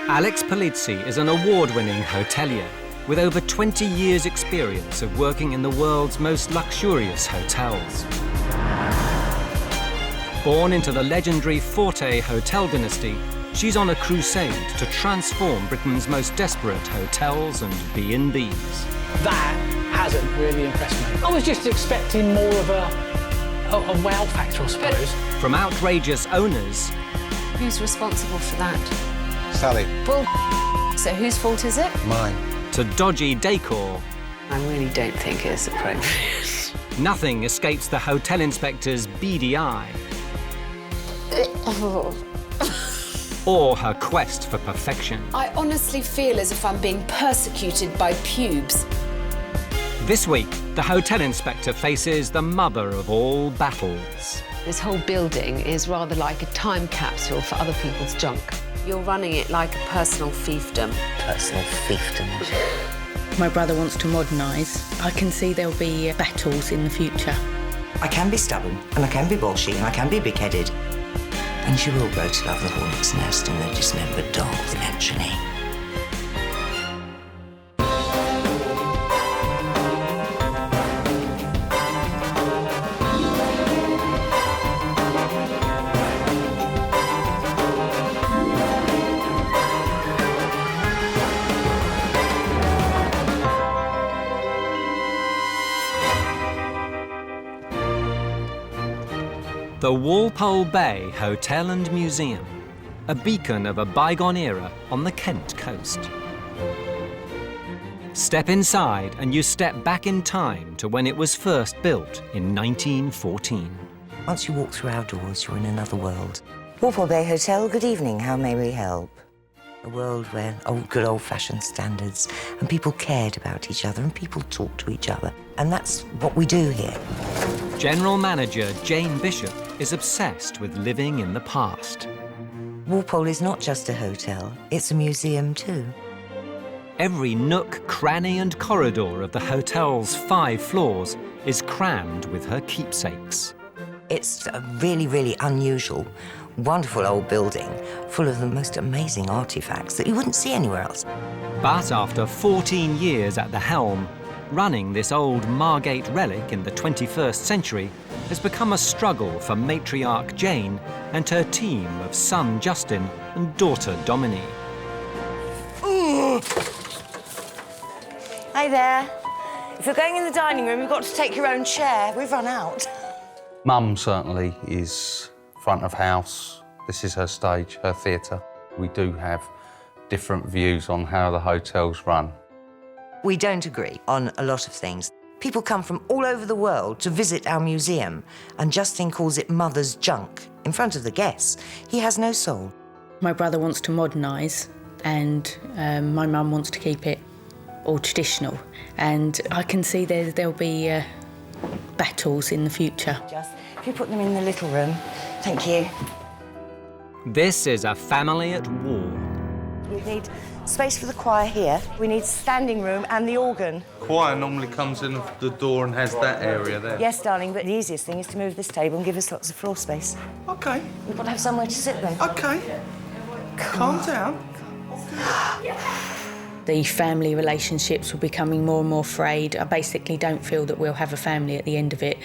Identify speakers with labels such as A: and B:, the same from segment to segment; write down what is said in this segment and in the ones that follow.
A: Alex Polizzi is an award-winning hotelier with over 20 years' experience of working in the world's most luxurious hotels. Born into the legendary Forte hotel dynasty, she's on a crusade to transform Britain's most desperate hotels and B&Bs.
B: That hasn't really impressed me. I was just expecting more of a wow factor, I suppose.
A: From outrageous owners...
C: Who's responsible for that?
D: Sally.
C: Well, so whose fault is it?
D: Mine.
A: To dodgy decor.
C: I really don't think it's appropriate.
A: Nothing escapes the hotel inspector's beady eye. Or her quest for perfection.
E: I honestly feel as if I'm being persecuted by pubes.
A: This week, the hotel inspector faces the mother of all battles.
C: This whole building is rather like a time capsule for other people's junk. You're running it like a personal fiefdom.
F: Personal fiefdom.
G: My brother wants to modernise. I can see there'll be battles in the future.
F: I can be stubborn, and I can be bolshy, and I can be big-headed. And she will grow to love the hornet's nest and the dismembered doll eventually.
A: The Walpole Bay Hotel and Museum, a beacon of a bygone era on the Kent coast. Step inside and you step back in time to when it was first built in 1914.
F: Once you walk through our doors, you're in another world. Walpole Bay Hotel, good evening. How may we help? A world where good old-fashioned standards and people cared about each other and people talked to each other. And that's what we do here.
A: General Manager Jane Bishop is obsessed with living in the past.
F: Walpole is not just a hotel, it's a museum too.
A: Every nook, cranny and corridor of the hotel's 5 floors is crammed with her keepsakes.
F: It's a really, really unusual, wonderful old building full of the most amazing artifacts that you wouldn't see anywhere else.
A: But after 14 years at the helm, running this old Margate relic in the 21st century has become a struggle for matriarch Jane and her team of son Justin and daughter Dominique.
F: Hi there. If you're going in the dining room, you've got to take your own chair. We've run out.
H: Mum certainly is front of house. This is her stage, her theatre. We do have different views on how the hotel's run.
F: We don't agree on a lot of things. People come from all over the world to visit our museum, and Justin calls it mother's junk in front of the guests. He has no soul.
G: My brother wants to modernise, and my mum wants to keep it all traditional. And I can see there'll be battles in the future.
F: Just, if you put them in the little room. Thank you.
A: This is a family at war.
F: We need space for the choir here. We need standing room and the organ.
H: Choir normally comes in the door and has that area there.
F: Yes, darling, but the easiest thing is to move this table and give us lots of floor space.
H: OK.
F: We've got to have somewhere to sit then.
H: OK. Calm down.
G: The family relationships are becoming more and more frayed. I basically don't feel that we'll have a family at the end of it.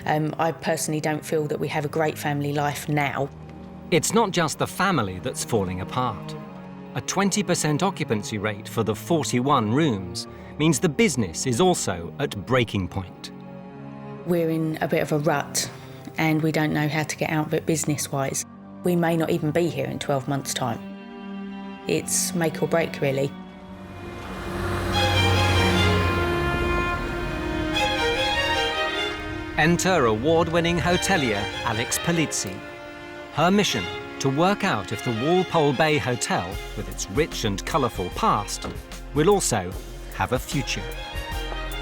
G: I personally don't feel that we have a great family life now.
A: It's not just the family that's falling apart. A 20% occupancy rate for the 41 rooms means the business is also at breaking point.
G: We're in a bit of a rut and we don't know how to get out of it business-wise. We may not even be here in 12 months' time. It's make or break, really.
A: Enter award-winning hotelier Alex Polizzi. Her mission, to work out if the Walpole Bay Hotel, with its rich and colourful past, will also have a future.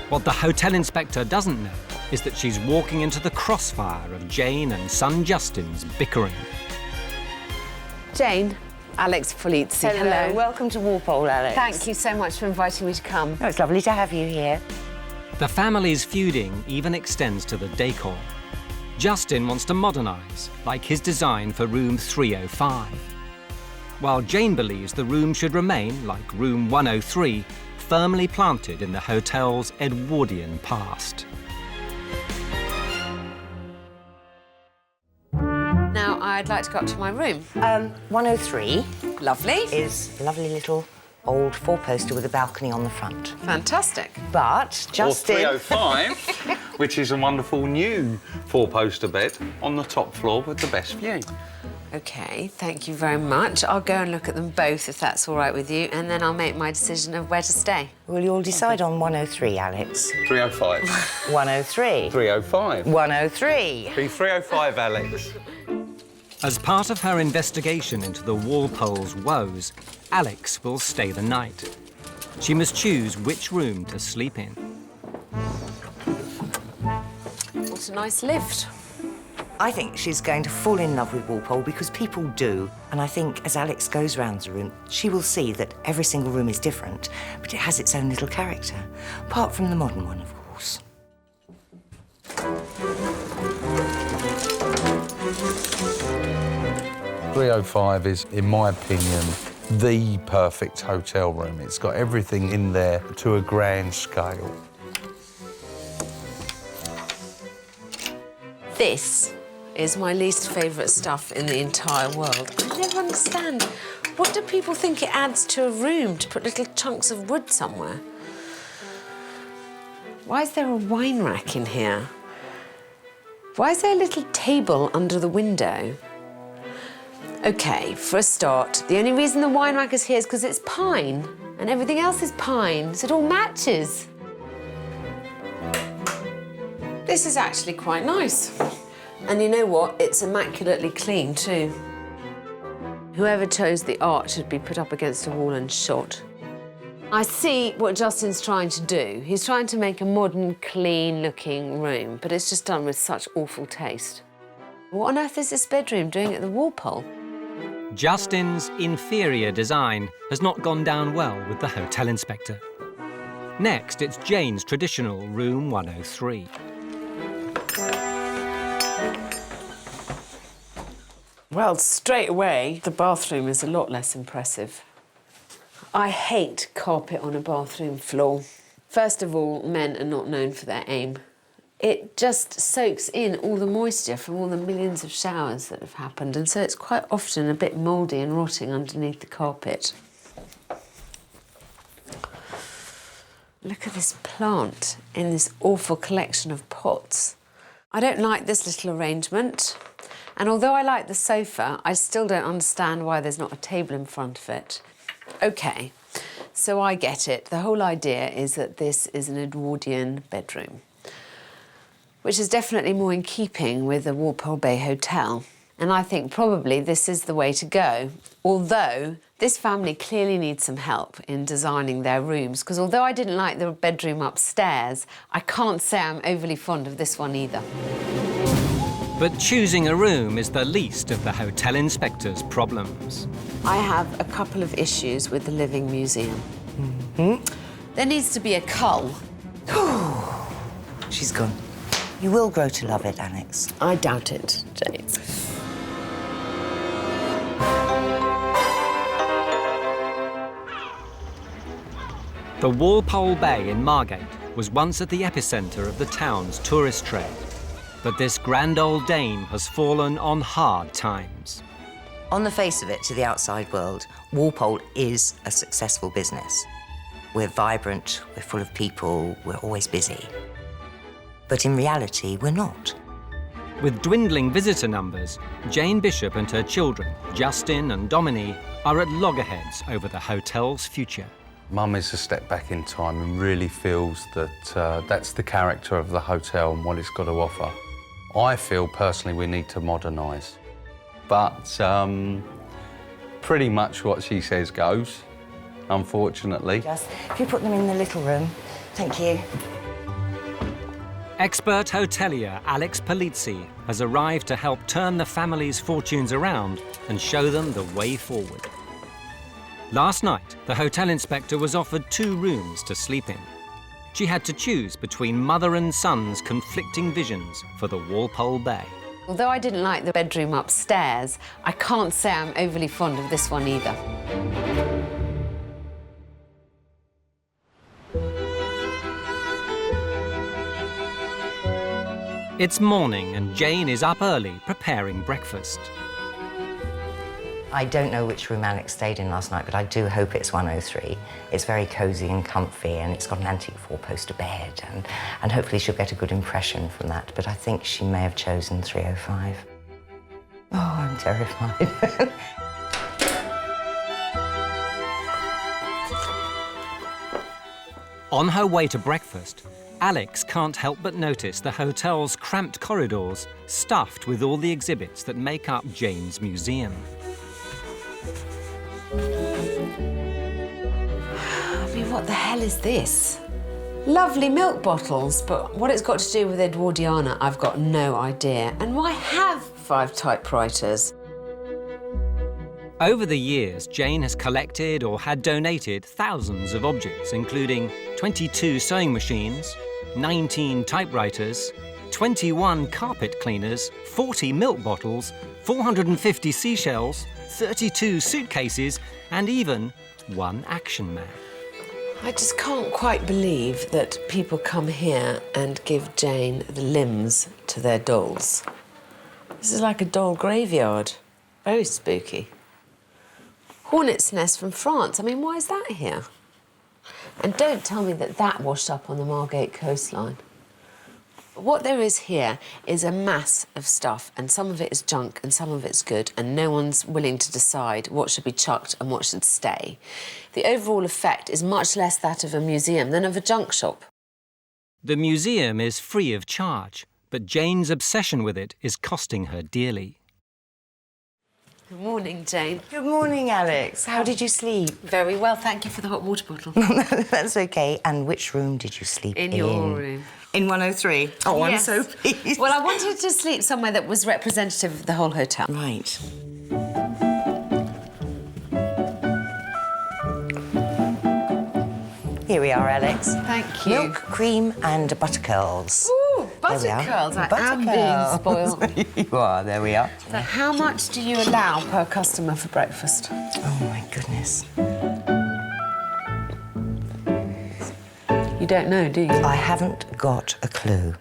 A: What the hotel inspector doesn't know is that she's walking into the crossfire of Jane and son Justin's bickering.
C: Jane, Alex Polizzi.
F: Hello. Welcome to Walpole, Alex.
C: Thank you so much for inviting me to come.
F: Oh, it's lovely to have you here.
A: The family's feuding even extends to the decor. Justin wants to modernise, like his design for room 305. while Jane believes the room should remain, like room 103, firmly planted in the hotel's Edwardian past.
C: Now, I'd like to go up to my room.
F: 103
C: Lovely.
F: is a lovely little old four-poster with a balcony on the front.
C: Fantastic.
F: But just
H: Or 305, which is a wonderful new four-poster bed on the top floor with the best view.
C: OK, thank you very much. I'll go and look at them both, if that's all right with you, and then I'll make my decision of where to stay.
F: Will you all decide on 103, Alex?
H: 305.
F: 103.
H: 305.
F: 103.
H: Be 305, Alex.
A: As part of her investigation into the Walpole's woes, Alex will stay the night. She must choose which room to sleep in.
C: What a nice lift.
F: I think she's going to fall in love with Walpole because people do. And I think as Alex goes round the room, she will see that every single room is different, but it has its own little character, apart from the modern one, of course.
H: 305 is, in my opinion, the perfect hotel room. It's got everything in there to a grand scale.
C: This is my least favourite stuff in the entire world. I never understand. What do people think it adds to a room to put little chunks of wood somewhere? Why is there a wine rack in here? Why is there a little table under the window? OK, for a start, the only reason the wine rack is here is because it's pine, and everything else is pine, so it all matches. This is actually quite nice. And you know what? It's immaculately clean, too. Whoever chose the art should be put up against a wall and shot. I see what Justin's trying to do. He's trying to make a modern, clean-looking room, but it's just done with such awful taste. What on earth is this bedroom doing at the Walpole?
A: Justin's inferior design has not gone down well with the hotel inspector. Next, it's Jane's traditional room 103.
C: Well, straight away, the bathroom is a lot less impressive. I hate carpet on a bathroom floor. First of all, men are not known for their aim. It just soaks in all the moisture from all the millions of showers that have happened, and so it's quite often a bit mouldy and rotting underneath the carpet. Look at this plant in this awful collection of pots. I don't like this little arrangement. And although I like the sofa, I still don't understand why there's not a table in front of it. OK, so I get it. The whole idea is that this is an Edwardian bedroom, which is definitely more in keeping with the Walpole Bay Hotel. And I think probably this is the way to go. Although this family clearly needs some help in designing their rooms, because although I didn't like the bedroom upstairs, I can't say I'm overly fond of this one either.
A: But choosing a room is the least of the hotel inspector's problems.
C: I have a couple of issues with the Living Museum. There needs to be a cull.
F: She's gone. You will grow to love it, Alex.
C: I doubt it, Jane.
A: The Walpole Bay in Margate was once at the epicentre of the town's tourist trade. But this grand old dame has fallen on hard times.
F: On the face of it, to the outside world, Walpole is a successful business. We're vibrant, we're full of people, we're always busy. But in reality, we're not.
A: With dwindling visitor numbers, Jane Bishop and her children, Justin and Dominique, are at loggerheads over the hotel's future.
H: Mum is a step back in time and really feels that that's the character of the hotel and what it's got to offer. I feel personally we need to modernise, but pretty much what she says goes, unfortunately.
F: Just, if you put them in the little room, thank you.
A: Expert hotelier Alex Polizzi has arrived to help turn the family's fortunes around and show them the way forward. Last night, the hotel inspector was offered 2 rooms to sleep in. She had to choose between mother and son's conflicting visions for the Walpole Bay.
C: Although I didn't like the bedroom upstairs, I can't say I'm overly fond of this one either.
A: It's morning and Jane is up early preparing breakfast.
F: I don't know which room Alex stayed in last night, but I do hope it's 103. It's very cosy and comfy, and it's got an antique four-poster bed, and hopefully she'll get a good impression from that. But I think she may have chosen 305. Oh, I'm terrified.
A: On her way to breakfast, Alex can't help but notice the hotel's cramped corridors stuffed with all the exhibits that make up Jane's museum.
C: I mean, what the hell is this? Lovely milk bottles, but what it's got to do with Edwardiana, I've got no idea. And why have 5 typewriters?
A: Over the years, Jane has collected or had donated thousands of objects, including 22 sewing machines, 19 typewriters, 21 carpet cleaners, 40 milk bottles, 450 seashells, 32 suitcases, and even 1 action man.
C: I just can't quite believe that people come here and give Jane the limbs to their dolls. This is like a doll graveyard. Very spooky. Hornet's nest from France. I mean, why is that here? And don't tell me that that washed up on the Margate coastline. What there is here is a mass of stuff, and some of it is junk and some of it's good, and no one's willing to decide what should be chucked and what should stay. The overall effect is much less that of a museum than of a junk shop.
A: The museum is free of charge, but Jane's obsession with it is costing her dearly.
C: Good morning, Jane.
F: Good morning, Alex. How did you sleep?
C: Very well, thank you for the hot water bottle.
F: That's OK. And which room did you sleep in?
C: In your room.
F: In 103? Oh,
C: Yes.
F: I'm so pleased.
C: Well, I wanted to sleep somewhere that was representative of the whole hotel.
F: Right. Here we are, Alex.
C: Thank you.
F: Milk, cream and butter curls.
C: Ooh,
F: There we
C: butter
F: are.
C: curls. I
F: Butter
C: am
F: curls.
C: being spoiled.
F: You are, there we are.
C: So how much do you allow per customer for breakfast?
F: Oh, my goodness.
C: You don't know, do you?
F: I haven't got a clue,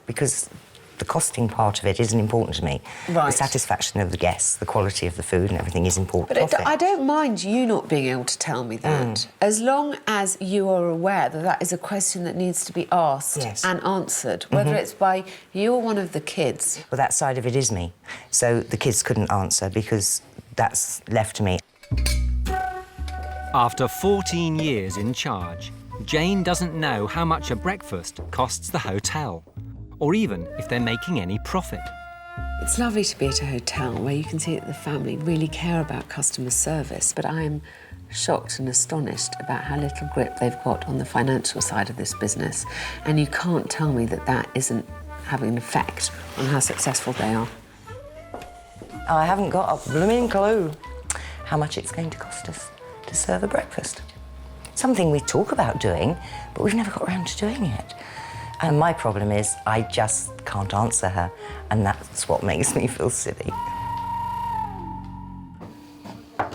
F: because the costing part of it isn't important to me.
C: Right.
F: The satisfaction of the guests, the quality of the food and everything is important.
C: But I don't mind you not being able to tell me that, as long as you are aware that that is a question that needs to be asked
F: Yes.
C: and answered, whether it's by you or one of the kids.
F: Well, that side of it is me. So the kids couldn't answer because that's left to me.
A: After 14 years in charge, Jane doesn't know how much a breakfast costs the hotel, or even if they're making any profit.
C: It's lovely to be at a hotel where you can see that the family really care about customer service, but I am shocked and astonished about how little grip they've got on the financial side of this business. And you can't tell me that that isn't having an effect on how successful they are.
F: I haven't got a blooming clue how much it's going to cost us to serve a breakfast. Something we talk about doing, but we've never got around to doing it. And my problem is I just can't answer her, and that's what makes me feel silly.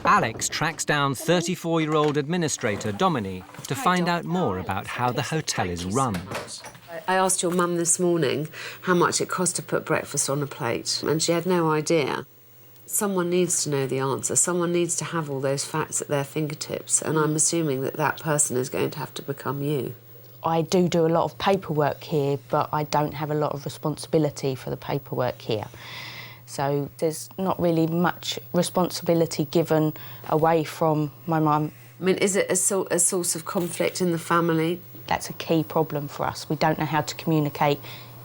A: Alex tracks down 34-year-old administrator Dominique to find out more about how the hotel is run.
C: I asked your mum this morning how much it cost to put breakfast on a plate, and she had no idea. Someone needs to know the answer. Someone needs to have all those facts at their fingertips, and I'm assuming that that person is going to have to become you.
G: I do a lot of paperwork here, but I don't have a lot of responsibility for the paperwork here. So there's not really much responsibility given away from my mum.
C: I mean, is it a source of conflict in the family?
G: That's a key problem for us. We don't know how to communicate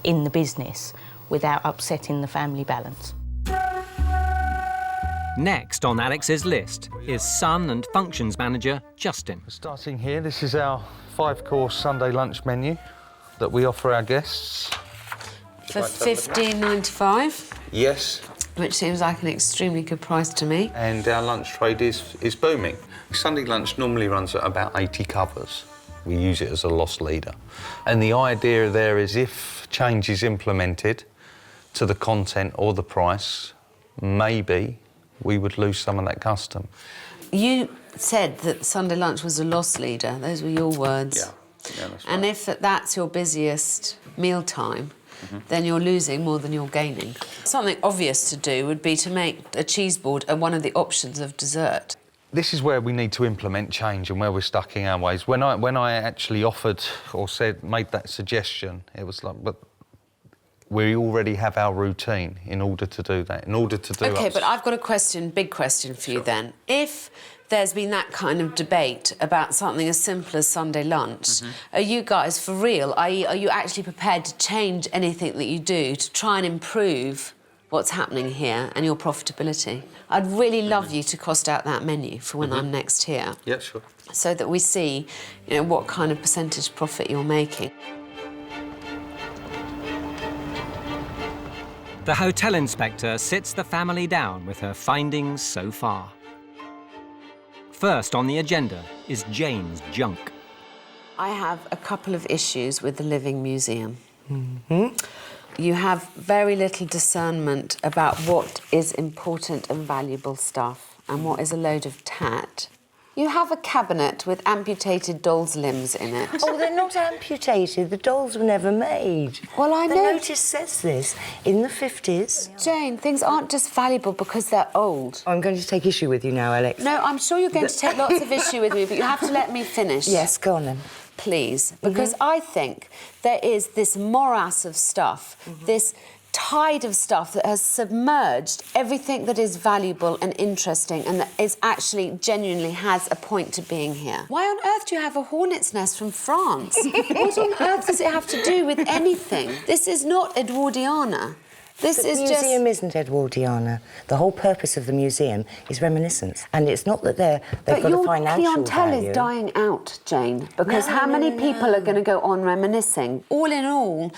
G: in the business without upsetting the family balance.
A: Next on Alex's list is son and functions manager Justin.
H: Starting here, this is our 5-course Sunday lunch menu that we offer our guests.
C: For $15.95?
H: Yes.
C: Which seems like an extremely good price to me.
H: And our lunch trade is booming. Sunday lunch normally runs at about 80 covers. We use it as a loss leader. And the idea there is if change is implemented, to the content or the price, maybe we would lose some of that custom.
C: You said that Sunday lunch was a loss leader. Those were your words.
H: Yeah, that's
C: And
H: right.
C: if that's your busiest meal time, then you're losing more than you're gaining. Something obvious to do would be to make a cheese board one of the options of dessert.
H: This is where we need to implement change and where we're stuck in our ways. When I actually offered or made that suggestion, it was like, but we already have our routine in order to do that, in order to do
C: OK, but I've got a big question for you then. If there's been that kind of debate about something as simple as Sunday lunch, are you guys for real? Are you actually prepared to change anything that you do to try and improve what's happening here and your profitability? I'd really love you to cost out that menu for when I'm next here.
H: Yeah, sure.
C: So that we see, what kind of percentage profit you're making.
A: The hotel inspector sits the family down with her findings so far. First on the agenda is Jane's junk.
C: I have a couple of issues with the Living Museum. You have very little discernment about what is important and valuable stuff and what is a load of tat. You have a cabinet with amputated dolls' limbs in it.
F: Oh, they're not amputated. The dolls were never made.
C: Well, I
F: The
C: know.
F: notice says this in the 50s.
C: Jane, things aren't just valuable because they're old.
F: I'm going to take issue with you now, Alex.
C: No, I'm sure you're going to take lots of issue with me, but you have to let me finish.
F: Yes, go on then.
C: Please, because I think there is this morass of stuff, this tide of stuff that has submerged everything that is valuable and interesting and that is actually genuinely has a point to being here. Why on earth do you have a hornet's nest from France? What on earth does it have to do with anything? This is not Edwardiana. This
F: The
C: is
F: museum isn't Edwardiana. The whole purpose of the museum is reminiscence. And it's not that they've got a financial
C: But your clientele
F: value.
C: is dying out, Jane, because how many people are going to go on reminiscing? All in all,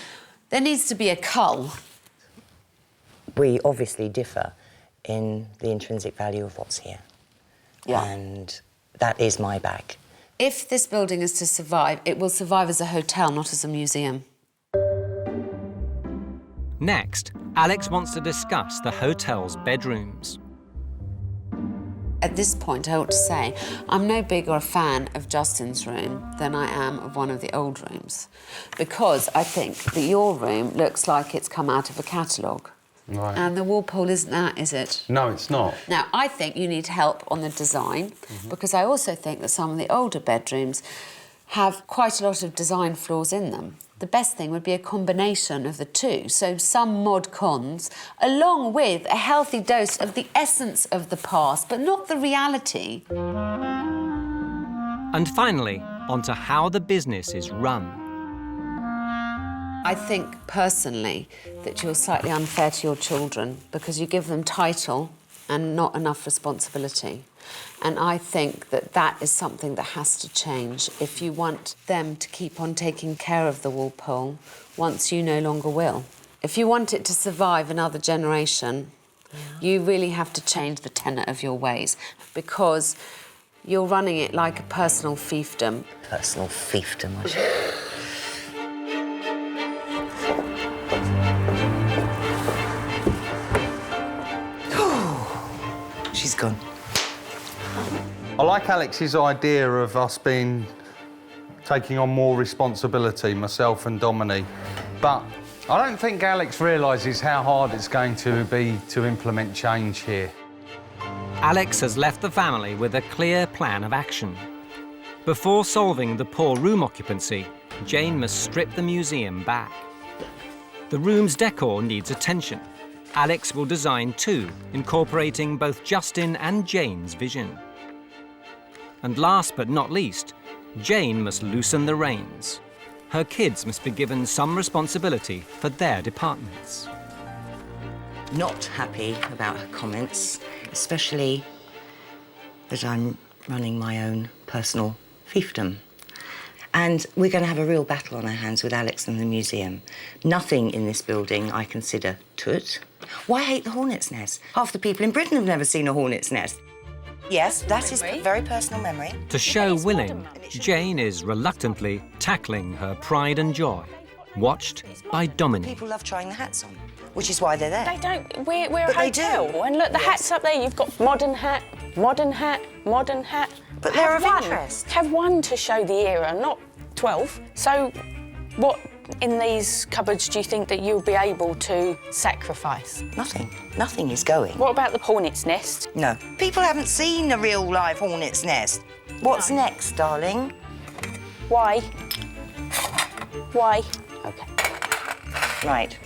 C: there needs to be a cull.
F: We obviously differ in the intrinsic value of what's here.
C: Yeah.
F: And that is my bag.
C: If this building is to survive, it will survive as a hotel, not as a museum.
A: Next, Alex wants to discuss the hotel's bedrooms.
C: At this point, I ought to say, I'm no bigger a fan of Justin's room than I am of one of the old rooms, because I think that your room looks like it's come out of a catalogue.
H: Right.
C: And the Walpole isn't that, is it?
H: No, it's not.
C: Now, I think you need help on the design, because I also think that some of the older bedrooms have quite a lot of design flaws in them. The best thing would be a combination of the two, so some mod cons, along with a healthy dose of the essence of the past, but not the reality.
A: And finally, onto how the business is run.
C: I think, personally, that you're slightly unfair to your children because you give them title and not enough responsibility. And I think that that is something that has to change if you want them to keep on taking care of the Walpole once you no longer will. If you want it to survive another generation, you really have to change the tenor of your ways, because you're running it like a personal fiefdom.
F: Personal fiefdom. She's gone.
H: I like Alex's idea of us taking on more responsibility, myself and Dominique, but I don't think Alex realises how hard it's going to be to implement change here.
A: Alex has left the family with a clear plan of action. Before solving the poor room occupancy, Jane must strip the museum back. The room's decor needs attention. Alex will design too, incorporating both Justin and Jane's vision. And last but not least, Jane must loosen the reins. Her kids must be given some responsibility for their departments.
F: Not happy about her comments, especially that I'm running my own personal fiefdom. And we're going to have a real battle on our hands with Alex and the museum. Nothing in this building I consider tut. Why hate the hornet's nest? Half the people in Britain have never seen a hornet's nest. Yes, that is very personal memory.
A: To show willing, Jane is reluctantly tackling her pride and joy, watched by Dominique.
F: People love trying the hats on. which is why they're there.
G: They don't. We're a
F: But they
G: hotel.
F: do.
G: And look, the hats up there. You've got modern hat, modern hat, modern hat.
F: But they're
G: Have
F: of
G: one.
F: interest.
G: Have one to show the era, not 12. So, what in these cupboards do you think that you'll be able to sacrifice?
F: Nothing. Nothing is going.
G: What about the hornet's nest?
F: No. People haven't seen a real live hornet's nest. What's next, darling?
G: Why? Why? OK.
F: Right.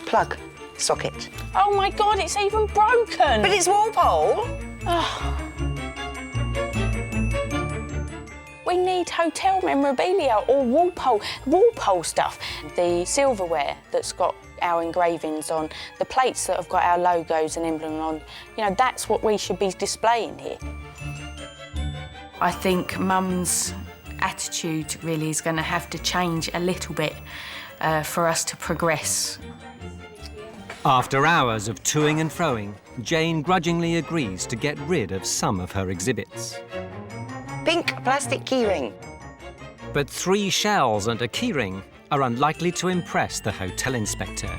F: Plug. Socket.
G: Oh, my God, it's even broken.
F: But it's Walpole.
G: We need hotel memorabilia or Walpole stuff. The silverware that's got our engravings on, the plates that have got our logos and emblems on, you know, that's what we should be displaying here. I think Mum's attitude really is going to have to change a little bit for us to progress.
A: After hours of toing and froing, Jane grudgingly agrees to get rid of some of her exhibits.
F: Pink plastic keyring.
A: But 3 shells and a keyring are unlikely to impress the hotel inspector.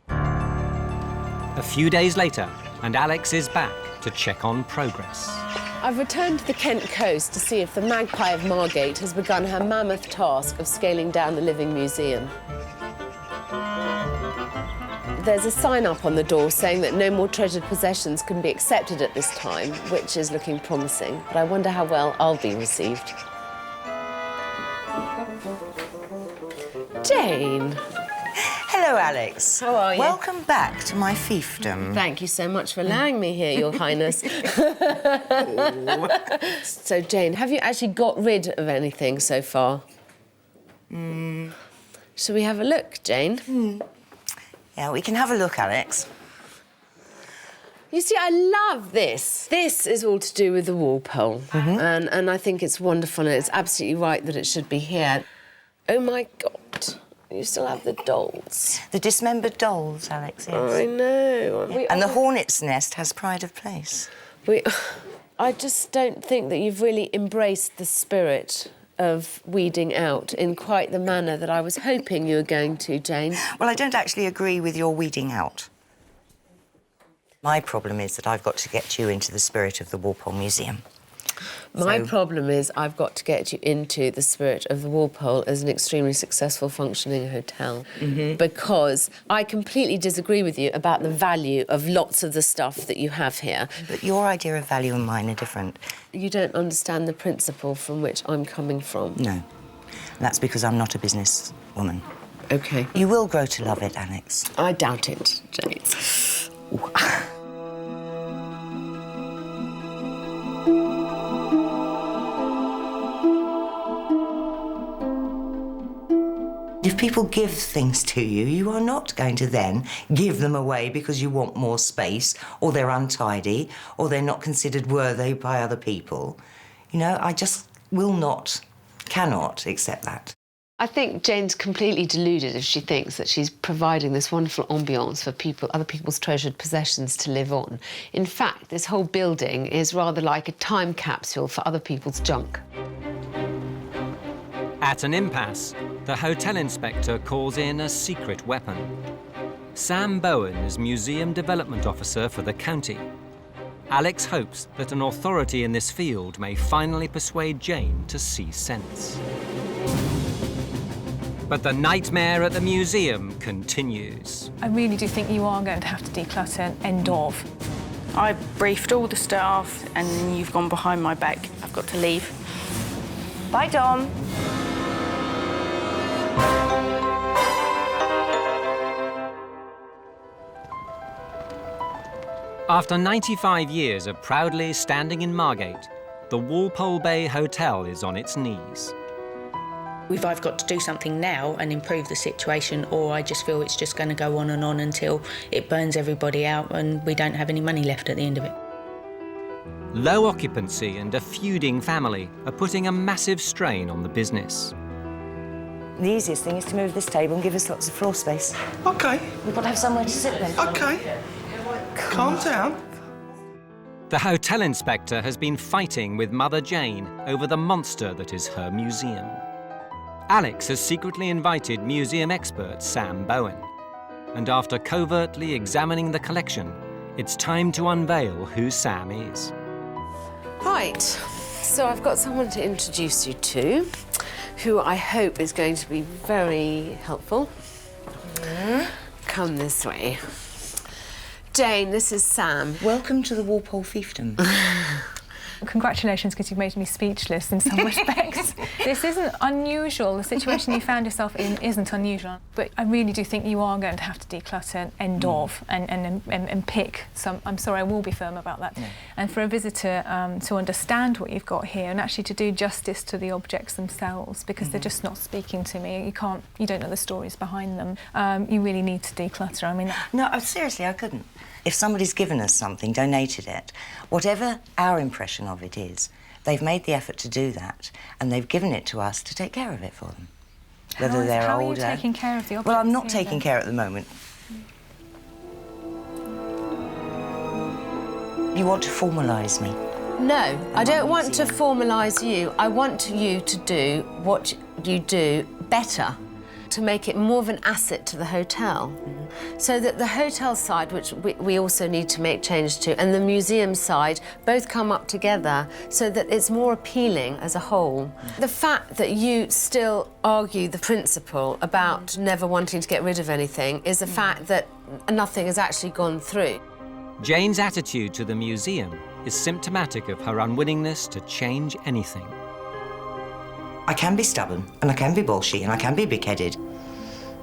A: A few days later, and Alex is back to check on progress.
D: I've returned to the Kent coast to see if the Magpie of Margate has begun her mammoth task of scaling down the living museum. There's a sign up on the door saying that no more treasured possessions can be accepted at this time, which is looking promising, but I wonder how well I'll be received. Jane.
F: Hello, Alex.
D: How are you?
F: Welcome back to my fiefdom.
D: Thank you so much for allowing me here, Your Highness. So, Jane, have you actually got rid of anything so far? Shall we have a look, Jane?
F: Yeah, we can have a look, Alex.
D: You see, I love this. This is all to do with the Walpole. And I think it's wonderful and it's absolutely right that it should be here. Oh, my God. You still have the dolls.
F: The dismembered dolls, Alex, yes.
D: I know.
F: And the hornet's nest has pride of place.
D: I just don't think that you've really embraced the spirit of weeding out in quite the manner that I was hoping you were going to, Jane.
F: Well, I don't actually agree with your weeding out. My problem is that I've got to get you into the spirit of the Walpole Museum.
D: My problem is I've got to get you into the spirit of the Walpole as an extremely successful functioning hotel. Because I completely disagree with you about the value of lots of the stuff that you have here.
F: But your idea of value and mine are different.
D: You don't understand the principle from which I'm coming from.
F: No. And that's because I'm not a businesswoman.
D: OK.
F: You will grow to love it, Alex.
D: I doubt it, Jane.
F: If people give things to you, you are not going to then give them away because you want more space, or they're untidy, or they're not considered worthy by other people. You know, I just cannot accept that.
D: I think Jane's completely deluded if she thinks that she's providing this wonderful ambiance for other people's treasured possessions to live on. In fact, this whole building is rather like a time capsule for other people's junk.
A: At an impasse, the hotel inspector calls in a secret weapon. Sam Bowen is Museum Development Officer for the county. Alex hopes that an authority in this field may finally persuade Jane to see sense. But the nightmare at the museum continues.
I: I really do think you are going to have to declutter, end of.
G: I briefed all the staff and you've gone behind my back. I've got to leave. Bye, Dom.
A: After 95 years of proudly standing in Margate, the Walpole Bay Hotel is on its knees.
G: We've either got to do something now and improve the situation, or I just feel it's just going to go on and on until it burns everybody out and we don't have any money left at the end of it.
A: Low occupancy and a feuding family are putting a massive strain on the business.
F: The easiest thing is to move this table and give us lots of floor space.
J: OK.
F: We've got to have somewhere to sit then.
J: OK. Calm down.
A: The hotel inspector has been fighting with Mother Jane over the monster that is her museum. Alex has secretly invited museum expert Sam Bowen. And after covertly examining the collection, it's time to unveil who Sam is.
C: Right, so I've got someone to introduce you to, who I hope is going to be very helpful. Come this way. Jane, this is Sam.
F: Welcome to the Walpole fiefdom.
I: Congratulations, because you've made me speechless in some respects. This isn't unusual. The situation you found yourself in isn't unusual. But I really do think you are going to have to declutter, end of, and pick some. I'm sorry, I will be firm about that. Yeah. And for a visitor to understand what you've got here and actually to do justice to the objects themselves, because they're just not speaking to me. You don't know the stories behind them. You really need to declutter. I mean,
F: no, seriously, I couldn't. If somebody's given us something, donated it, whatever our impression of it is, they've made the effort to do that, and they've given it to us to take care of it for them. Whether they're
I: how
F: older.
I: How are you taking care of the objects?
F: Well, I'm not taking care at the moment. You want to formalise me?
C: No, I don't want to formalise you. I want you to do what you do better, to make it more of an asset to the hotel. So that the hotel side, which we also need to make change to, and the museum side both come up together so that it's more appealing as a whole. The fact that you still argue the principle about never wanting to get rid of anything is the fact that nothing has actually gone through.
A: Jane's attitude to the museum is symptomatic of her unwillingness to change anything.
F: I can be stubborn, and I can be bolshy, and I can be big-headed.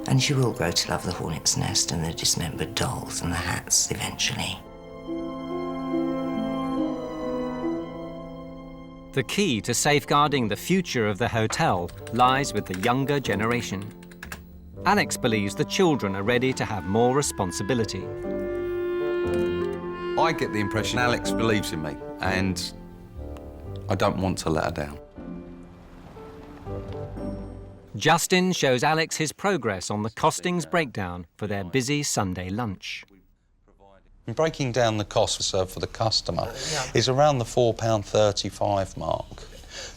F: And she will grow to love the hornet's nest and the dismembered dolls and the hats eventually.
A: The key to safeguarding the future of the hotel lies with the younger generation. Alex believes the children are ready to have more responsibility.
H: I get the impression Alex believes in me, and I don't want to let her down.
A: Justin shows Alex his progress on the costings breakdown for their busy Sunday lunch.
H: Breaking down the costs served for the customer is around the £4.35 mark.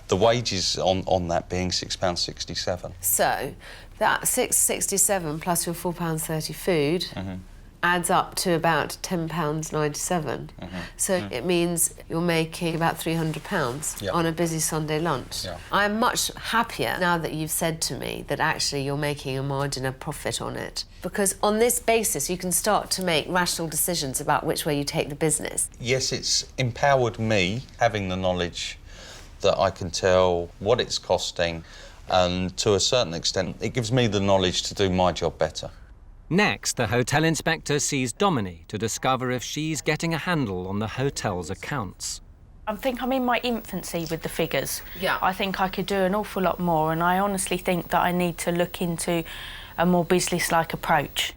H: The wages on that being £6.67.
C: So that £6.67 plus your £4.30 food adds up to about £10.97. So it means you're making about £300 on a busy Sunday lunch. I'm much happier now that you've said to me that actually you're making a margin of profit on it, because on this basis you can start to make rational decisions about which way you take the business.
H: Yes, it's empowered me having the knowledge that I can tell what it's costing, and to a certain extent it gives me the knowledge to do my job better.
A: Next, the hotel inspector sees Domini to discover if she's getting a handle on the hotel's accounts.
G: I think I'm in my infancy with the figures.
C: Yeah.
G: I think I could do an awful lot more, and I honestly think that I need to look into a more business-like approach.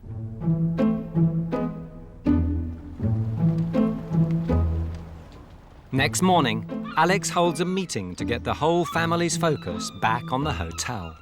A: Next morning, Alex holds a meeting to get the whole family's focus back on the hotel.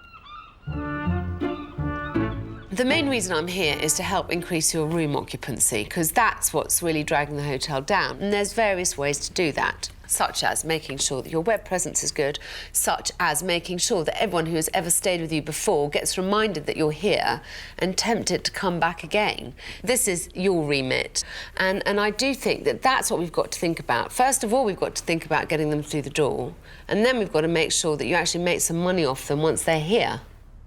C: The main reason I'm here is to help increase your room occupancy, because that's what's really dragging the hotel down. And there's various ways to do that, such as making sure that your web presence is good, such as making sure that everyone who has ever stayed with you before gets reminded that you're here and tempted to come back again. This is your remit. And I do think that that's what we've got to think about. First of all, we've got to think about getting them through the door, and then we've got to make sure that you actually make some money off them once they're here.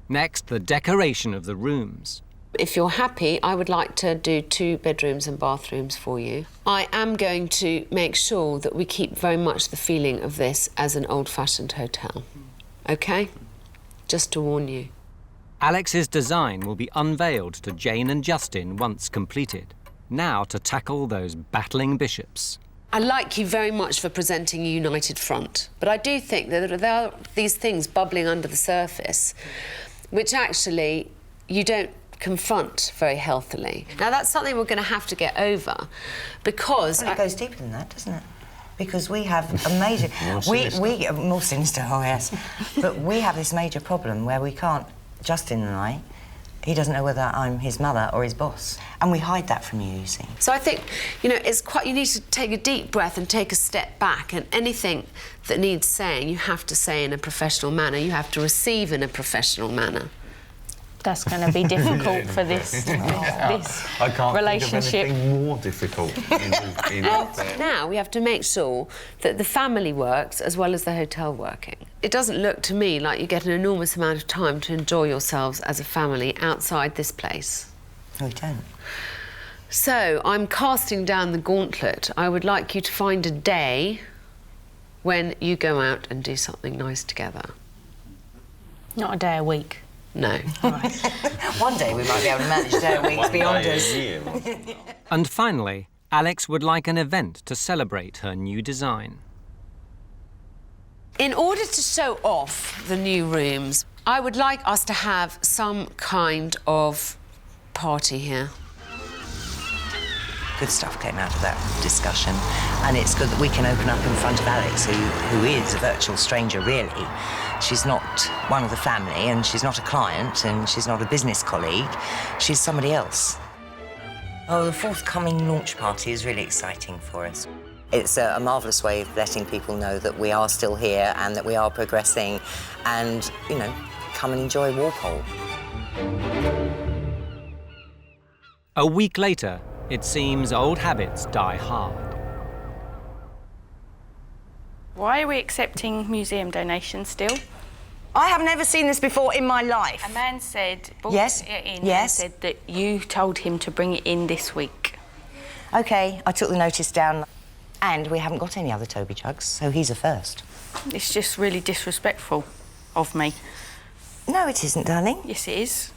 A: Next, the decoration of the rooms.
C: If you're happy, I would like to do 2 bedrooms and bathrooms for you. I am going to make sure that we keep very much the feeling of this as an old-fashioned hotel. OK? Just to warn you.
A: Alex's design will be unveiled to Jane and Justin once completed. Now to tackle those battling bishops.
C: I like you very much for presenting a united front, but I do think that there are these things bubbling under the surface which actually you don't confront very healthily. Now, that's something we're going to have to get over, because...
F: Well, it goes deeper than that, doesn't it? Because we have a major... more sinister, oh yes. But we have this major problem where we can't, Justin and I, He doesn't know whether I'm his mother or his boss. And we hide that from you, you see.
C: So I think, you know, it's quite... You need to take a deep breath and take a step back, and anything that needs saying, you have to say in a professional manner. You have to receive in a professional manner.
G: That's going to be difficult for this
H: I can't
G: relationship.
H: think of anything more difficult.
C: Now we have to make sure that the family works as well as the hotel working. It doesn't look to me like you get an enormous amount of time to enjoy yourselves as a family outside this place.
F: No, we don't.
C: So I'm casting down the gauntlet. I would like you to find a day when you go out and do something nice together.
G: Not a day a week.
C: No.
F: One day we might be able to manage their weeks beyond us.
A: And finally, Alex would like an event to celebrate her new design.
C: In order to show off the new rooms, I would like us to have some kind of party here.
F: Good stuff came out of that discussion, and it's good that we can open up in front of Alex, who is a virtual stranger, really. She's not one of the family, and she's not a client, and she's not a business colleague. She's somebody else. Oh, the forthcoming launch party is really exciting for us. It's a marvellous way of letting people know that we are still here and that we are progressing, and, you know, come and enjoy Walpole.
A: A week later, it seems old habits die hard.
G: Why are we accepting museum donations still?
F: I have never seen this before in my life.
G: A man said, brought
F: Yes,
G: it in
F: yes.
G: and said that you told him to bring it in this week.
F: OK, I took the notice down, and we haven't got any other Toby jugs, so he's a first.
G: It's just really disrespectful of me.
F: No, it isn't, darling.
G: Yes, it is.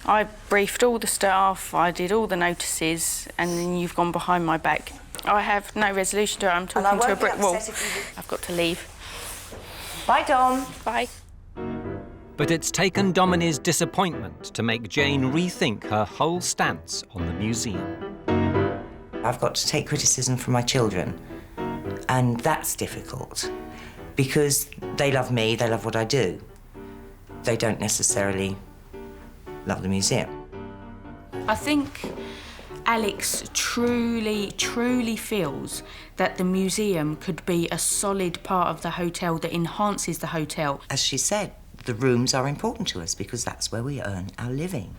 G: I briefed all the staff, I did all the notices, and then you've gone behind my back. I have no resolution to it. I'm talking to a brick wall. I've got to leave.
F: Bye, Dom.
G: Bye.
A: But it's taken Dominie's disappointment to make Jane rethink her whole stance on the museum.
F: I've got to take criticism from my children, and that's difficult because they love me, they love what I do. They don't necessarily love the museum.
G: I think Alex truly feels that the museum could be a solid part of the hotel that enhances the hotel.
F: As she said, the rooms are important to us because that's where we earn our living.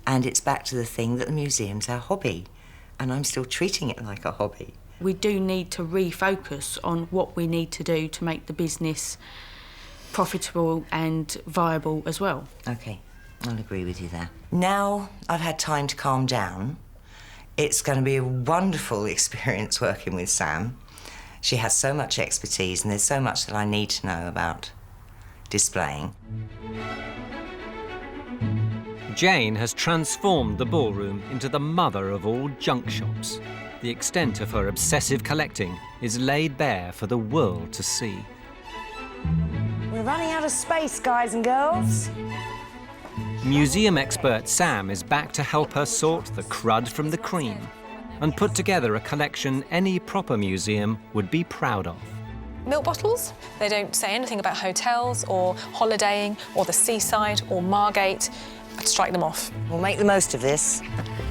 F: And it's back to the thing that the museum's our hobby, and I'm still treating it like a hobby.
G: We do need to refocus on what we need to do to make the business profitable and viable as well.
F: OK, I'll agree with you there. Now I've had time to calm down, it's going to be a wonderful experience working with Sam. She has so much expertise, and there's so much that I need to know about displaying.
A: Jane has transformed the ballroom into the mother of all junk shops. The extent of her obsessive collecting is laid bare for the world to see.
F: We're running out of space, guys and girls.
A: Museum expert Sam is back to help her sort the crud from the cream and put together a collection any proper museum would be proud of.
I: Milk bottles, they don't say anything about hotels or holidaying or the seaside or Margate. I'd strike them off.
F: We'll make the most of this.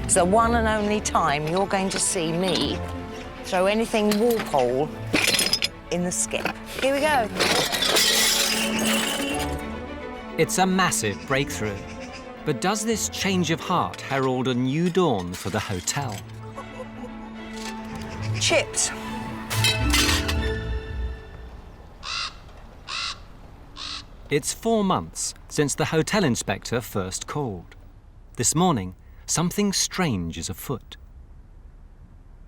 F: It's the one and only time you're going to see me throw anything Walpole in the skip. Here we go.
A: It's a massive breakthrough. But does this change of heart herald a new dawn for the hotel?
F: Chipped.
A: It's 4 months since the hotel inspector first called. This morning, something strange is afoot.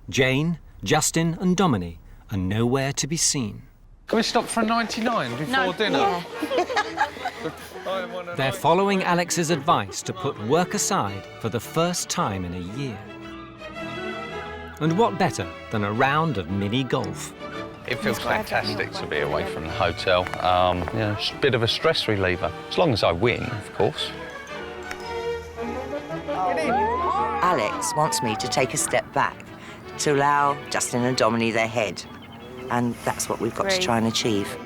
A: Jane, Justin and Dominie are nowhere to be seen.
J: Can we stop for a 99 before dinner?
G: Yeah.
A: They're following Alex's advice to put work aside for the first time in a year. And what better than a round of mini golf?
H: It feels fantastic to be away from the hotel. It's a bit of a stress reliever, as long as I win, of course.
F: Alex wants me to take a step back to allow Justin and Dominie their head. And that's what we've got to try and achieve.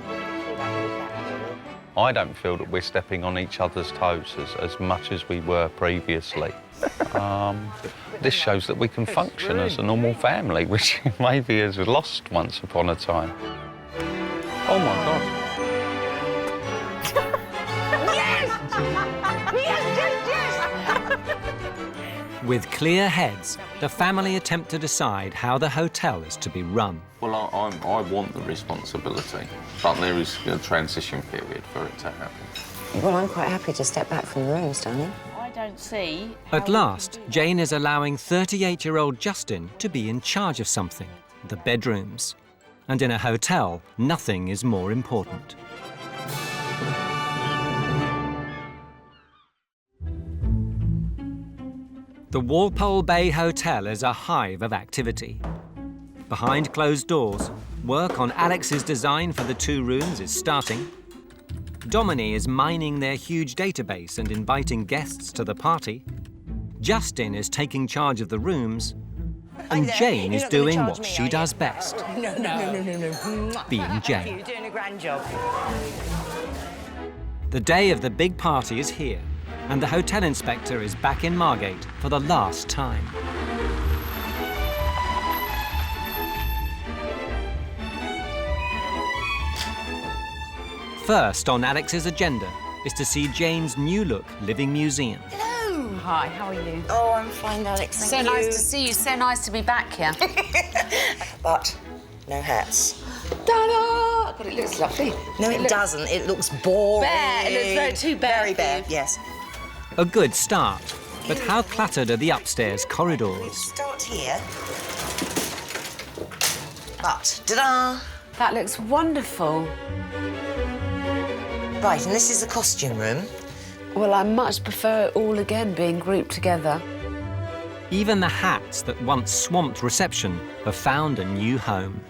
H: I don't feel that we're stepping on each other's toes as much as we were previously. This shows that we can function as a normal family, which maybe is lost once upon a time. Oh my God.
A: With clear heads, the family attempt to decide how the hotel is to be run.
J: Well, I want the responsibility, but there is a transition period for it to happen.
F: Well, I'm quite happy to step back from the rooms, darling.
G: I don't see...
A: At last, Jane is allowing 38-year-old Justin to be in charge of something, the bedrooms. And in a hotel, nothing is more important. The Walpole Bay Hotel is a hive of activity. Behind closed doors, work on Alex's design for the 2 rooms is starting. Dominique is mining their huge database and inviting guests to the party. Justin is taking charge of the rooms. And Jane is doing what she does best.
F: No.
A: Being Jane.
F: You're doing a grand job.
A: The day of the big party is here, and the hotel inspector is back in Margate for the last time. First on Alex's agenda is to see Jane's new look living museum.
F: Hello.
C: Hi, how are you?
F: Oh, I'm fine, Alex,
C: So
F: thank you.
C: nice to see you, so nice to be back here.
F: But no hats.
E: Ta-da! God, it looks lovely.
F: No, it doesn't. It looks boring.
E: Bare. It looks very too bare.
F: Very bare, yes.
A: A good start, but how cluttered are the upstairs
F: We
A: corridors?
F: start here. But, ta-da!
C: That looks wonderful.
F: Right, and this is the costume room.
C: Well, I much prefer it all again being grouped together.
A: Even the hats that once swamped reception have found a new home.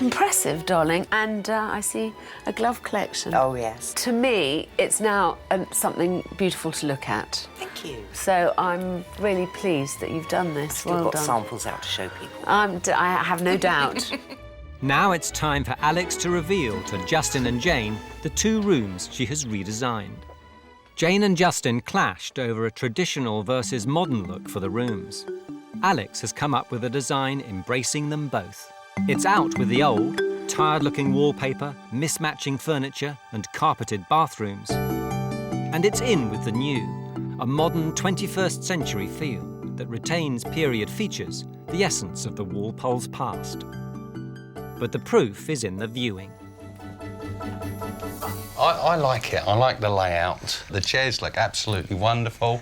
C: Impressive, darling. And I see a glove collection.
F: Oh, yes.
C: To me, it's now something beautiful to look at.
F: Thank you.
C: So I'm really pleased that you've done this.
F: Still
C: Well
F: got
C: done.
F: samples out to show people.
C: I have no doubt.
A: Now it's time for Alex to reveal to Justin and Jane the 2 rooms she has redesigned. Jane and Justin clashed over a traditional versus modern look for the rooms. Alex has come up with a design embracing them both. It's out with the old, tired-looking wallpaper, mismatching furniture and carpeted bathrooms. And it's in with the new, a modern 21st century feel that retains period features, the essence of the Walpole's past. But the proof is in the viewing.
H: I like it. I like the layout. The chairs look absolutely wonderful.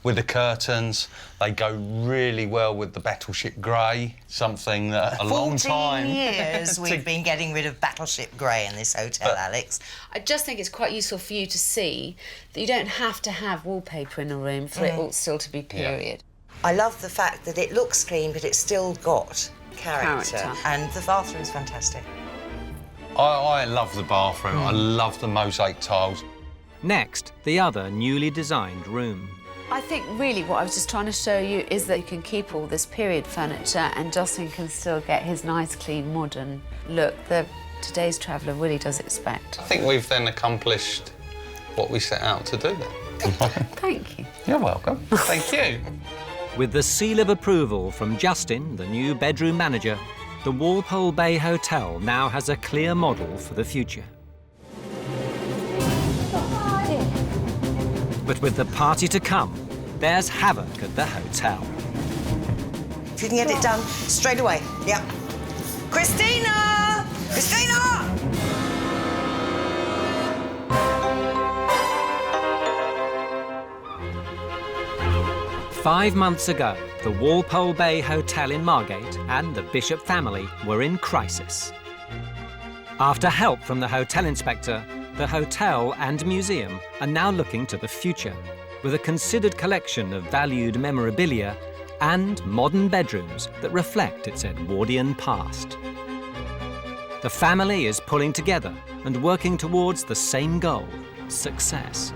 H: With the curtains, they go really well with the battleship grey, something that a long time...
F: 14 years we've been getting rid of battleship grey in this hotel, Alex.
C: I just think it's quite useful for you to see that you don't have to have wallpaper in a room for it all still to be period.
F: I love the fact that it looks clean, but it's still got character. And the bathroom's fantastic.
H: I love the bathroom. I love the mosaic tiles.
A: Next, the other newly designed room.
C: I think really what I was just trying to show you is that you can keep all this period furniture and Justin can still get his nice, clean, modern look that today's traveller really does expect.
H: I think we've then accomplished what we set out to do then.
C: Thank you.
H: You're welcome. Thank you.
A: With the seal of approval from Justin, the new bedroom manager, the Walpole Bay Hotel now has a clear model for the future. But with the party to come, there's havoc at the hotel.
F: If you can get it done straight away. Yeah. Christina! Christina!
A: 5 months ago, the Walpole Bay Hotel in Margate and the Bishop family were in crisis. After help from the hotel inspector, the hotel and museum are now looking to the future with a considered collection of valued memorabilia and modern bedrooms that reflect its Edwardian past. The family is pulling together and working towards the same goal, success.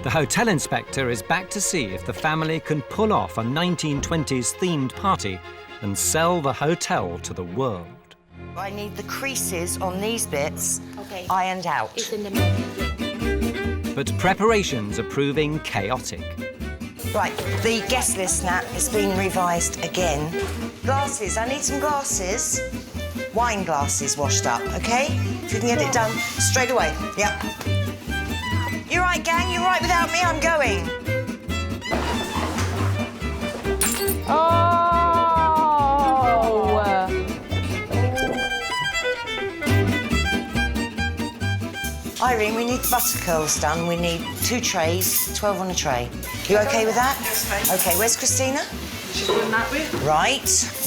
A: The hotel inspector is back to see if the family can pull off a 1920s themed party and sell the hotel to the world.
F: I need the creases on these bits ironed out.
G: It's in the middle.
A: But preparations are proving chaotic.
F: Right, the guest list, Nat, has been revised again. Glasses, I need some glasses. Wine glasses washed up, OK? If you can get it done straight away. Yep. You right, gang? You right without me? I'm going. Irene, we need butter curls done. We need 2 trays, 12 on a tray. You OK with that?
K: Yes, fine.
F: OK, where's Christina?
K: She's doing that way.
F: Right.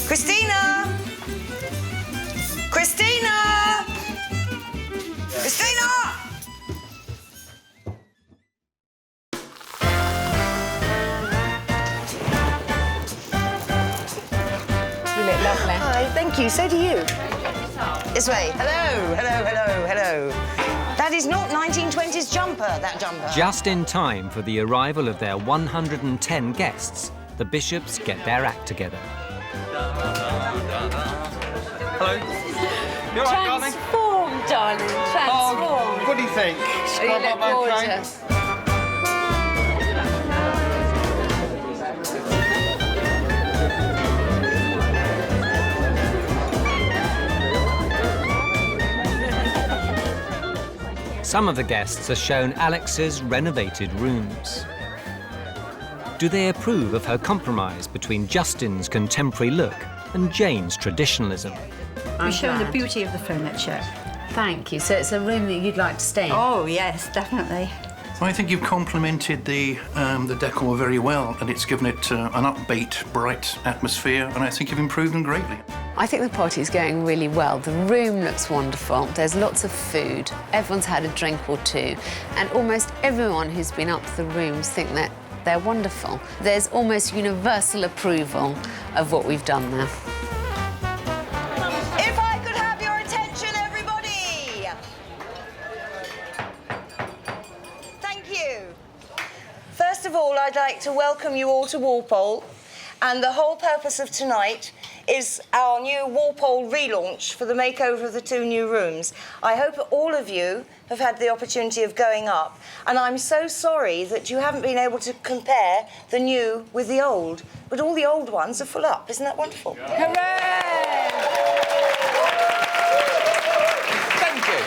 F: Christina! Christina! Christina!
C: You look lovely.
F: Hi, thank you. So do you. This way. Hello, hello, hello, hello. That is not 1920s jumper, that jumper.
A: Just in time for the arrival of their 110 guests, the bishops get their act together.
L: Hello. You all right, darling?
C: Transformed, darling. Transformed.
L: Oh, what do you think?
C: You look gorgeous.
A: Some of the guests are shown Alex's renovated rooms. Do they approve of her compromise between Justin's contemporary look and Jane's traditionalism?
M: We're showing the beauty of the furniture.
C: Thank you. So it's a room that you'd like to stay in?
M: Oh, yes, definitely.
N: Well, I think you've complemented the decor very well, and it's given it an upbeat, bright atmosphere, and I think you've improved them greatly.
C: I think the party's going really well. The room looks wonderful. There's lots of food. Everyone's had a drink or two. And almost everyone who's been up to the rooms think that they're wonderful. There's almost universal approval of what we've done there.
F: If I could have your attention, everybody! Thank you. First of all, I'd like to welcome you all to Walpole. And the whole purpose of tonight is our new Walpole relaunch for the makeover of the 2 new rooms. I hope all of you have had the opportunity of going up, and I'm so sorry that you haven't been able to compare the new with the old, but all the old ones are full up. Isn't that wonderful?
C: Yeah.
L: Thank you.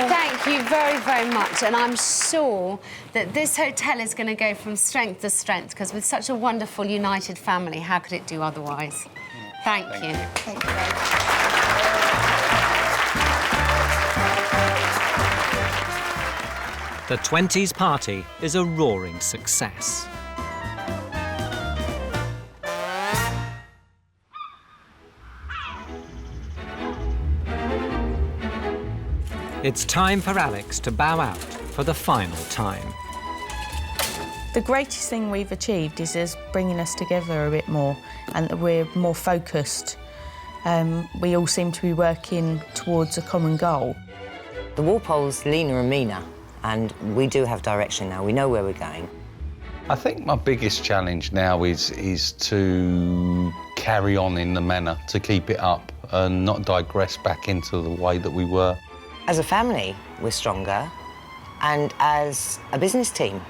C: Thank you very, very much. And I'm sure that this hotel is going to go from strength to strength, because with such a wonderful, united family, how could it do otherwise? Thank you.
F: Thank you.
A: The 20s party is a roaring success. It's time for Alex to bow out for the final time.
G: The greatest thing we've achieved is bringing us together a bit more, and that we're more focused. We all seem to be working towards a common goal.
F: The Walpole's leaner and meaner, and we do have direction now. We know where we're going.
H: I think my biggest challenge now is to carry on in the manner, to keep it up and not digress back into the way that we were.
F: As a family, we're stronger, and as a business team,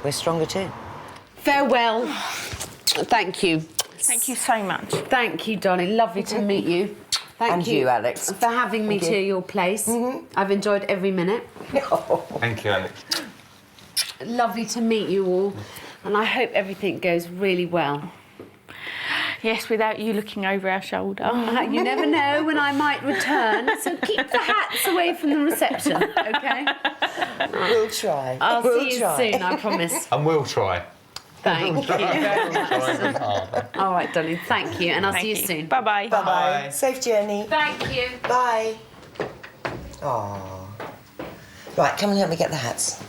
F: we're stronger too.
C: Farewell. Thank you.
G: Thank you so much.
C: Thank you, Donnie. Lovely to meet you. Thank
F: you, Alex.
C: For having me to your place. I've enjoyed every minute.
L: Thank you, Alex.
C: Lovely to meet you all, and I hope everything goes really well.
G: Yes, without you looking over our shoulder.
C: You never know when I might return, so keep the hats away from the reception, OK?
F: We'll try.
C: I'll
F: We'll
C: see you
F: try.
C: soon, I promise.
L: And we'll try.
C: Thank you.
H: Trying harder.
C: All right, darling, thank you, and I'll see you soon.
G: Bye-bye.
F: Bye-bye. Safe journey.
C: Thank you.
F: Bye. Oh. Right, come and help me get the hats.